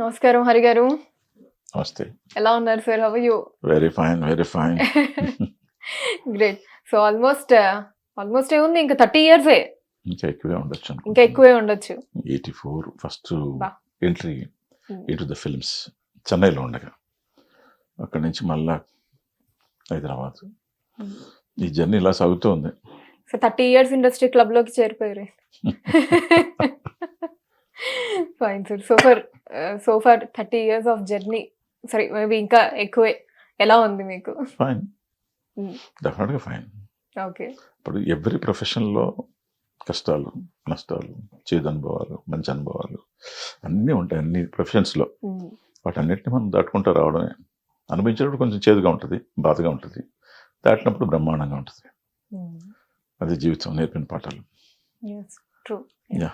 నమస్కారం హరి గారు. నమస్తే. ఎలా ఉన్నారు sir? How are you? Very fine. Very fine. Great. So almost ఏముంది, ఇంకా 30 ఇయర్సే. ఇంకా ఎక్కువే ఉండొచ్చు ఇంకా ఎక్కువే ఉండొచ్చు. 84 ఫస్ట్ బా. ఎంట్రీ ఇంటూ ద ఫిల్మ్స్ చెన్నైలో ఉండగా, అక్కడి నుంచి మళ్ళా హైదరాబాద్. ఈ జర్నీ ఇలా సాగుతోంది. సో 30 ఇయర్స్ ఇండస్ట్రీ క్లబ్ లోకి చేరిపోయారు. Fine sir. So for 30 years of journey, సరే మేబీ ఇంకా ఎక్కువే, ఎలా ఉంది మీకు? ఫైన్, డెఫినెట్గా ఫైన్. ఓకే. ఇప్పుడు ఎవ్రీ ప్రొఫెషన్లో కష్టాలు, నష్టాలు, చేదు అనుభవాలు, మంచి అనుభవాలు అన్నీ ఉంటాయి అన్ని ప్రొఫెషన్స్లో. వాటన్నిటిని మనం దాటుకుంటూ రావడమే. అనుభవించేటప్పుడు కొంచెం చేదుగా ఉంటుంది, బాధగా ఉంటుంది, దాటినప్పుడు బ్రహ్మాండంగా ఉంటుంది. అది జీవితం నేర్పిన పాఠాలు. ట్రూ. యా.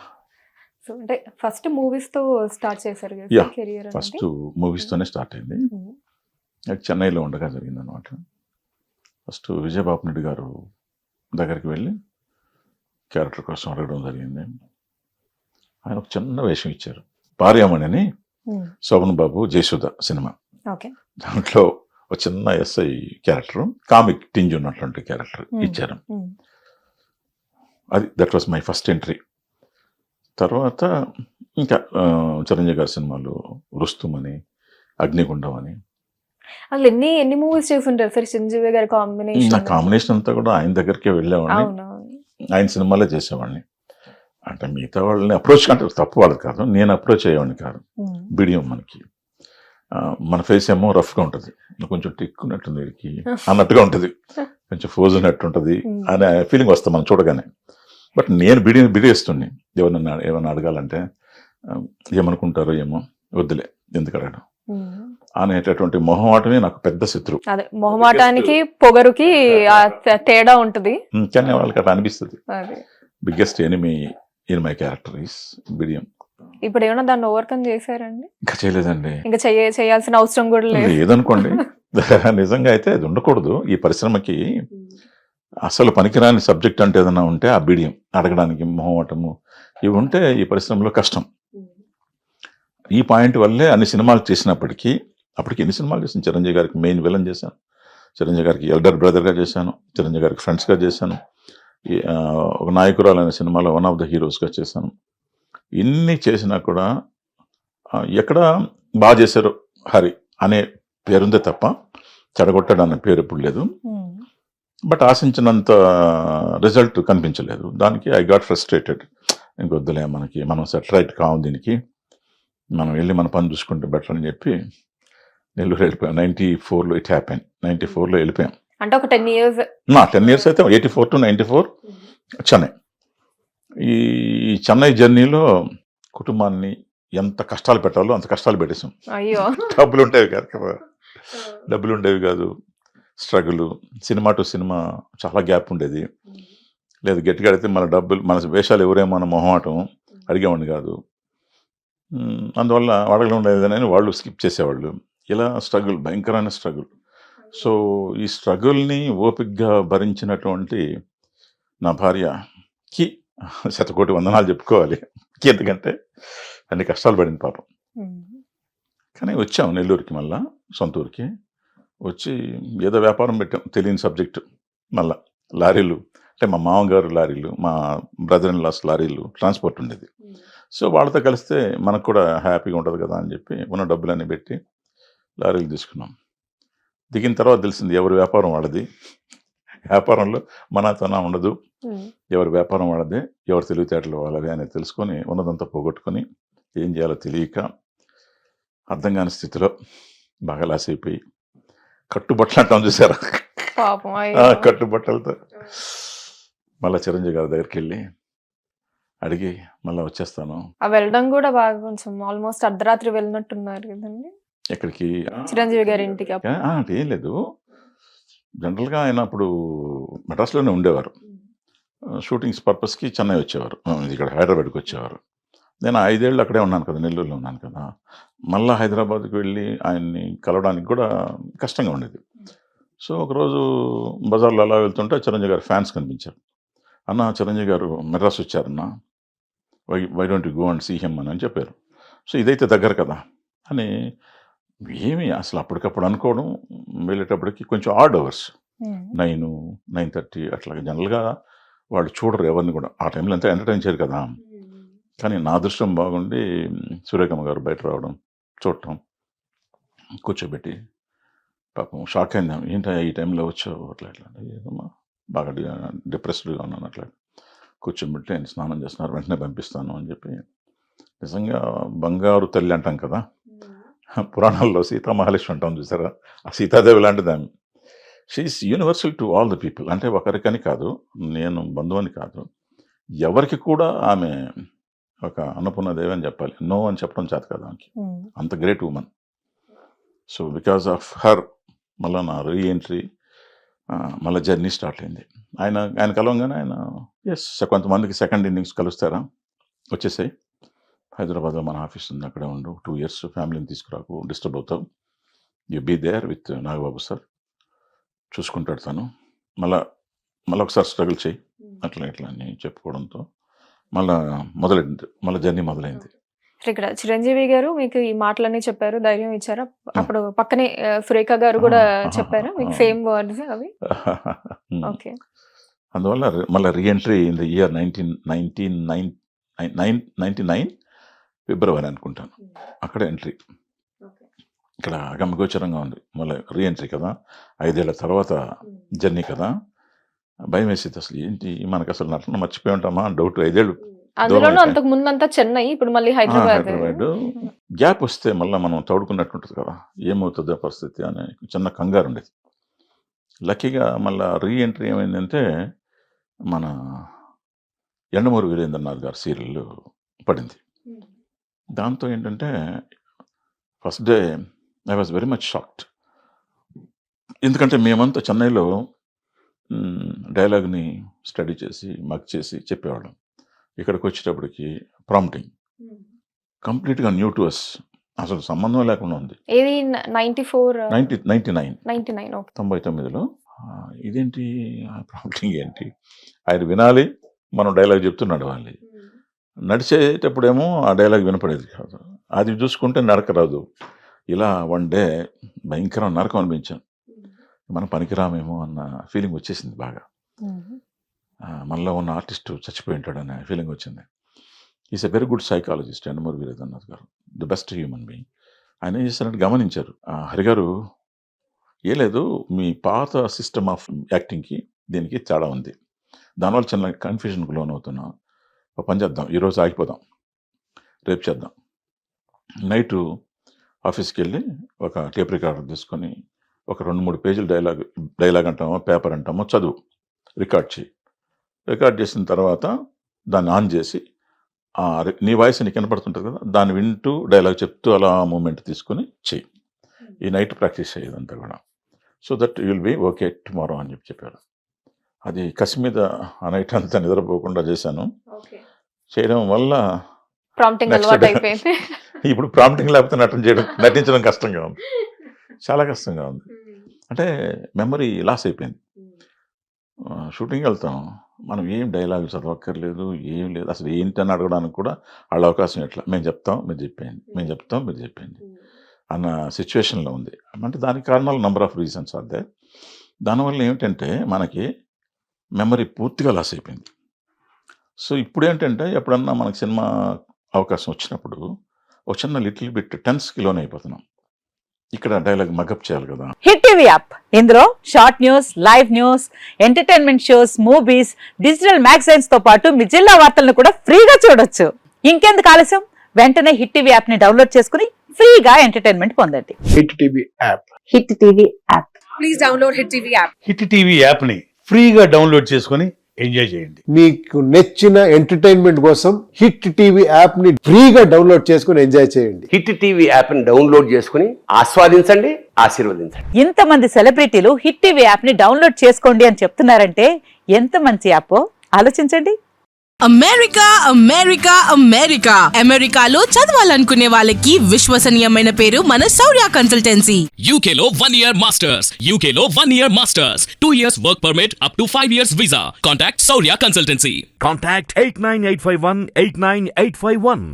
సో అంటే ఫస్ట్ మూవీస్ తో స్టార్ట్ చేశారు కదా Yeah. కెరియర్? ఫస్ట్ మూవీస్తోనే స్టార్ట్ అయింది. అది చెన్నైలో ఉండగా జరిగింది అనమాట. ఫస్ట్ విజయబాబు నాయుడు గారు దగ్గరికి వెళ్ళి క్యారెక్టర్ కోసం అడగడం జరిగింది. ఆయన ఒక చిన్న వేషం ఇచ్చారు. భార్యామణి అని శోభన్ బాబు జయసుధ సినిమా. ఓకే. దాంట్లో ఒక చిన్న ఎస్ఐ క్యారెక్టర్, కామిక్ టింజ్ ఉన్నటువంటి క్యారెక్టర్ ఇచ్చారు. అది that was my first entry. తర్వాత ఇంకా చిరంజీవి గారి సినిమాలు రుస్తుం అని, అగ్నిగుండం అని. అసలు ఎన్ని మూవీస్ చేస్తుంటారు సార్ చిరంజీవి గారి నా కాంబినేషన్? కాంబినేషన్ అంతా కూడా ఆయన దగ్గరికే వెళ్ళేవాడిని, అవునవును. ఆయన సినిమాలే చేసేవాడిని. అంటే మిగతా వాళ్ళని అప్రోచ్ అంటే తప్పు వాళ్ళది కాదు, నేను అప్రోచ్ అయ్యేవాడిని కాదు. బిడియం మనకి, మన ఫేస్ ఏమో రఫ్గా ఉంటుంది, కొంచెం టిక్కున్నట్టుంది వీడికి అన్నట్టుగా ఉంటుంది, కొంచెం ఫోజ్ ఉన్నట్టు ఉంటుంది అనే ఫీలింగ్ వస్తుంది మనం చూడగానే. బట్ నేను బిడియేస్తుంది. ఏమన్నా అడగాలంటే ఏమనుకుంటారో ఏమో, వద్దులే ఎందుకు అడగడం అనేటటువంటి మొహమాటమే నాకు పెద్ద శత్రువు. అదే మొహమాటానికి పొగరుకి ఆ తేడా ఉంటది. కానీ వాళ్ళకి అట్లా అనిపిస్తుంది. అదే biggest enemy in my character is బిడియం. ఇప్పుడు ఏమైనా దాన్ని ఓవర్కమ్ చేశారండి? ఇంకా చేయలేదండి. ఇంకా చేయాల్సిన అవసరం కూడా లేదు. లేదనుకోండి. నిజంగా అయితే అది ఉండకూడదు ఈ పరిశ్రమకి. అసలు పనికిరాని సబ్జెక్ట్ అంటే ఏదైనా ఉంటే ఆ బిడియం, అడగడానికి మొహమాటము, ఇవి ఉంటే ఈ పరిశ్రమలో కష్టం. ఈ పాయింట్ వల్లే అన్ని సినిమాలు చేసినప్పటికీ, అప్పటికి ఎన్ని సినిమాలు చేశాను. చిరంజీవి గారికి మెయిన్ విలన్ చేశాను, చిరంజీవి గారికి ఎల్డర్ బ్రదర్గా చేశాను, చిరంజీవి గారికి ఫ్రెండ్స్గా చేశాను, ఒక నాయకురాలు అనే సినిమాలో వన్ ఆఫ్ ద హీరోస్గా చేశాను. ఇన్ని చేసినా కూడా ఎక్కడ బాగా చేశారు హరి అనే పేరుందే తప్ప చెడగొట్టాడు అనే పేరు ఎప్పుడు లేదు. బట్ ఆశించినంత రిజల్ట్ కనిపించలేదు. దానికి ఐ గాట్ ఫ్రస్ట్రేటెడ్. ఇంకొద్దులే, మనం సెటిలైట్ కావు, దీనికి మనం వెళ్ళి మన పని చూసుకుంటే బెటర్ అని చెప్పి నెల్లూరు వెళ్ళిపోయాం. 94లో ఇట్ హ్యాపెన్. 94లో వెళ్ళిపోయాం. అంటే ఒక 10 ఇయర్స్. 10 ఇయర్స్ అయితే 84 to 94 చెన్నై. ఈ చెన్నై జర్నీలో కుటుంబాన్ని ఎంత కష్టాలు పెట్టాలో అంత కష్టాలు పెట్టేసాం. అయ్యో. డబ్బులు ఉండేవి కాదు కదా, డబ్బులు ఉండేవి కాదు. స్ట్రగుల్, సినిమా టు సినిమా చాలా గ్యాప్ ఉండేది. లేదు గట్టిగా అడిగితే మన డబ్బులు, మన వేషాలు ఎవరేమో అన్న మొహమాటం, అడిగేవాడిని కాదు. అందువల్ల అడగడం లేదని వాళ్ళు స్కిప్ చేసేవాళ్ళు. ఇలా స్ట్రగుల్, భయంకరమైన స్ట్రగుల్. సో ఈ స్ట్రగుల్ని ఓపిక్గా భరించినటువంటి నా భార్యకి శతకోటి వందనాలు చెప్పుకోవాలి. ఎందుకంటే అన్ని కష్టాలు పడింది పాపం. కానీ వచ్చాం నెల్లూరుకి, మళ్ళా సొంత ఊరికి వచ్చి ఏదో వ్యాపారం పెట్టాం, తెలియని సబ్జెక్టు. మళ్ళా లారీలు, అంటే మా మామగారు లారీలు, మా బ్రదర్ ఇన్ లాస్ లారీలు, ట్రాన్స్పోర్ట్ ఉండేది. సో వాళ్ళతో కలిస్తే మనకు కూడా హ్యాపీగా ఉంటుంది కదా అని చెప్పి ఉన్న డబ్బులన్నీ పెట్టి లారీలు తీసుకున్నాం. దిగిన తర్వాత తెలిసింది ఎవరి వ్యాపారం వాళ్ళది. వ్యాపారంలో మనతోనా ఉండదు, ఎవరి వ్యాపారం వాళ్ళదే, ఎవరి తెలివితేటలు వాళ్ళవే అనేది తెలుసుకొని ఉన్నదంతా పోగొట్టుకొని ఏం చేయాలో తెలియక అర్థం కాని స్థితిలో బాగా లాస్ అయిపోయి కట్టుబట్టలు అంటాం చూసారా, కట్టుబట్టలతో మళ్ళీ చిరంజీవి గారి దగ్గరికి వెళ్ళి అడిగి మళ్ళీ వచ్చేస్తాను. వెళ్ళడం కూడా బాగా కొంచెం ఆల్మోస్ట్ అర్ధరాత్రి వెళ్ళినట్టున్నారు కదండి. ఎక్కడికి? చిరంజీవి గారి ఇంటికి. అంటే ఏం లేదు, జనరల్గా ఆయన అప్పుడు మెడ్రాస్లోనే ఉండేవారు. షూటింగ్స్ పర్పస్కి చెన్నై వచ్చేవారు, ఇక్కడ హైదరాబాద్కి వచ్చేవారు. నేను 5 ఏళ్ళు అక్కడే ఉన్నాను కదా, నెల్లూరులో ఉన్నాను కదా. మళ్ళీ హైదరాబాద్కి వెళ్ళి ఆయన్ని కలవడానికి కూడా కష్టంగా ఉండేది. సో ఒకరోజు బజార్లో అలా వెళ్తుంటే చిరంజీవి గారు ఫ్యాన్స్ కనిపించారు. అన్న చిరంజీవి గారు మెడ్రాస్ వచ్చారన్న, why don't you go and see him అని చెప్పారు. సో ఇదైతే దగ్గర కదా, అని ఏమి అసలు అప్పటికప్పుడు అనుకోవడం, వెళ్ళేటప్పటికి కొంచెం ఆడ్ అవర్స్ 9, 9:30 అట్లాగా. జనరల్గా వాళ్ళు చూడరు ఎవరిని కూడా ఆ టైంలో అంతా ఎంటర్టైన్ చేయరు కదా. కానీ నా అదృష్టం బాగుండి సూర్యకమ్మ గారు బయట రావడం, చూడటం, కూర్చోబెట్టి పాపం షాక్ అయిందాం, ఏంటో ఈ టైంలో వచ్చావు అట్లా ఇట్లా. ఏదమ్మా బాగా డిప్రెస్డ్గా ఉన్నాను అట్లా. కూర్చోబెట్టి ఆయన స్నానం చేస్తున్నారు, వెంటనే పంపిస్తాను అని చెప్పి. నిజంగా బంగారు తల్లి అంటాం కదా, పురాణాల్లో సీతామహాలక్ష్మి అంటాం చూసారా, ఆ సీతాదేవి లాంటిది ఆమె. She is universal to all the people. అంటే ఒకరికని కాదు, నేను బంధువని కాదు, ఎవరికి కూడా ఆమె ఒక అన్నపూర్ణదేవి అని చెప్పాలి. నో అని చెప్పడం చేత కదా ఆమెకి, అంత great women. So because of her మళ్ళీ నా రీఎంట్రీ, మళ్ళీ జర్నీ స్టార్ట్ అయింది. ఆయన కలవంగానే ఆయన కొంతమందికి సెకండ్ ఇన్నింగ్స్ కలుస్తారా, వచ్చేసాయి హైదరాబాద్లో మన ఆఫీస్ ఉంది, అక్కడే ఉండు, 2 years ఫ్యామిలీని తీసుకురాకు, డిస్టర్బ్ అవుతావు, you be there with Nagababu sir, చూసుకుంటాడు తను, మళ్ళీ ఒకసారి స్ట్రగుల్ చేయి అట్లా ఇట్లా అని చెప్పుకోవడంతో మళ్ళీ జర్నీ మొదలైంది. ఇక్కడ చిరంజీవి గారు మీకు ఈ మాటలన్నీ చెప్పారు, ధైర్యం ఇచ్చారా? అప్పుడు పక్కనే సురేఖ గారు కూడా చెప్పారా మీకు సేమ్ వర్డ్స్ అవి? ఓకే. అందువల్ల మళ్ళీ రీఎంట్రీ ఇన్ ద ఇయర్ 1999 ఫిబ్రవరి అనుకుంటాను, అక్కడ ఎంట్రీ. ఇక్కడ గమగోచరంగా ఉంది, మళ్ళీ రీఎంట్రీ కదా, 5 ఏళ్ల తర్వాత జర్నీ కదా, భయం వేసేది. అసలు ఏంటి మనకు అసలు నటన మర్చిపోయి ఉంటామా డౌట్. 5 ఏళ్ళు అందులోనూ అంతకు ముందంతా చెన్నై, ఇప్పుడు మళ్ళీ హైదరాబాద్. గ్యాప్ వస్తే మళ్ళీ మనం తోడుకున్నట్టుంటుంది కదా, ఏమవుతుందో పరిస్థితి అనే చిన్న కంగారు ఉండేది. లక్కీగా మళ్ళీ రీఎంట్రీ ఏమైందంటే మన యండమూరి వీరేంద్రనాథ్ గారు సీరియల్ పడింది. దాంతో ఏంటంటే first day I was very much shocked. ఎందుకంటే మేమంతా చెన్నైలో డైలాగ్ని స్టడీ చేసి మగ్ చేసి చెప్పేవాళ్ళం. ఇక్కడికి వచ్చేటప్పటికి ప్రాంప్టింగ్ కంప్లీట్గా న్యూ టు అస్, అసలు సంబంధం లేకుండా ఉంది. ఏది 99లో ఇదేంటి ప్రాంప్టింగ్ ఏంటి, ఆయన వినాలి, మనం డైలాగ్ చెప్తున్నాడు వాళ్ళు, నడిచేటప్పుడేమో ఆ డైలాగ్ వినపడేది కాదు, అది చూసుకుంటే నడక రాదు. ఇలా 1 డే భయంకరం నరకం అనిపించాను, మనం పనికిరామేమో అన్న ఫీలింగ్ వచ్చేసింది బాగా. మనలో ఉన్న ఆర్టిస్ట్ చచ్చిపోయి ఉంటాడు అనే ఫీలింగ్ వచ్చింది. Is a very good psychologist Yandamoori Veerendranath గారు, ద బెస్ట్ హ్యూమన్ బీయింగ్. ఆయన ఏం చేశారంటే గమనించారు, హరిగారు ఏ లేదు, మీ పాత సిస్టమ్ ఆఫ్ యాక్టింగ్కి దీనికి తేడా ఉంది, దానివల్ల చిన్న కన్ఫ్యూజన్కి లోన్ అవుతున్నాం, ఒక పని చేద్దాం, ఈరోజు ఆగిపోదాం, రేపు చేద్దాం. నైటు ఆఫీస్కి వెళ్ళి ఒక టేప్ రికార్డర్ తీసుకొని ఒక 2-3 పేజీలు డైలాగ్ అంటామో పేపర్ అంటామో చదువు, రికార్డ్ చేసిన తర్వాత దాన్ని ఆన్ చేసి నీ వాయిస్ నీకు వినపడుతుంటుంది కదా, దాన్ని వింటూ డైలాగ్ చెప్తూ అలా మూమెంట్ తీసుకొని చెయ్యి, ఈ నైట్ ప్రాక్టీస్ అయ్యేదంతా కూడా, so that you will be okay tomorrow అని చెప్పారు. అది కసి మీద ఆ నైట్ అంతా నిద్రపోకుండా చేశాను. చేయడం వల్ల ఇప్పుడు ప్రాంప్టింగ్ లేకపోతే నటించడం కష్టంగా ఉంది, చాలా కష్టంగా ఉంది. అంటే మెమరీ లాస్ అయిపోయింది. షూటింగ్ వెళ్తాం, మనం ఏం డైలాగ్ చదవక్కర్లేదు, ఏం లేదు, అసలు ఏంటని అడగడానికి కూడా వాళ్ళ అవకాశం ఎట్లా, మేము చెప్తాం మీరు చెప్పండి అన్న సిచ్యువేషన్లో ఉంది. అంటే దానికి కారణాలు నెంబర్ ఆఫ్ రీజన్స్ అదే. దానివల్ల ఏమిటంటే మనకి మెమరీ పూర్తిగా లాస్ అయిపోయింది. సో ఇప్పుడు ఏంటంటే ఎప్పుడన్నా మనకి సినిమా అవకాశం వచ్చినప్పుడు ఒక చిన్న లిటిల్ బిట్ టెన్స్కి లోన్ అయిపోతున్నాం, ఇక్కడ డైలాగ్ మగప్ చేయాలి కదా. హిట్ టీవీ యాప్, ఇందులో short news, live news, entertainment shows, movies, digital magazines తో పాటు మీ జిల్లా వార్తలను కూడా ఫ్రీగా చూడొచ్చు. ఇంకెందుకు ఆలస్యం, వెంటనే హిట్ టీవీ యాప్ ని డౌన్లోడ్ చేసుకుని ఫ్రీగా ఎంటర్టైన్మెంట్ పొందండి. Hit TV app, hit TV app, please download hit TV app. Hit TV app ని ఫ్రీగా డౌన్లోడ్ చేసుకుని ఎంజాయ్ చేయండి. మీకు నచ్చిన ఎంటర్టైన్మెంట్ కోసం హిట్ టీవీ యాప్ ని ఫ్రీగా డౌన్లోడ్ చేసుకుని ఎంజాయ్ చేయండి. హిట్ టీవీ యాప్ ని డౌన్లోడ్ చేసుకుని ఆస్వాదించండి, ఆశీర్వదించండి. ఇంతమంది సెలబ్రిటీలు హిట్ టీవీ యాప్ ని డౌన్లోడ్ చేసుకోండి అని చెప్తున్నారంటే ఎంత మంచి యాప్ ఆలోచించండి. అమెరికాలో చదవాలనుకునే వాళ్ళకి విశ్వసనీయమైన పేరు మన శౌర్య కన్సల్టెన్సీ. UK లో 1 year masters, 2 years work permit up to 5 years visa. Contact Saurya Consultancy. Contact 89851 89851.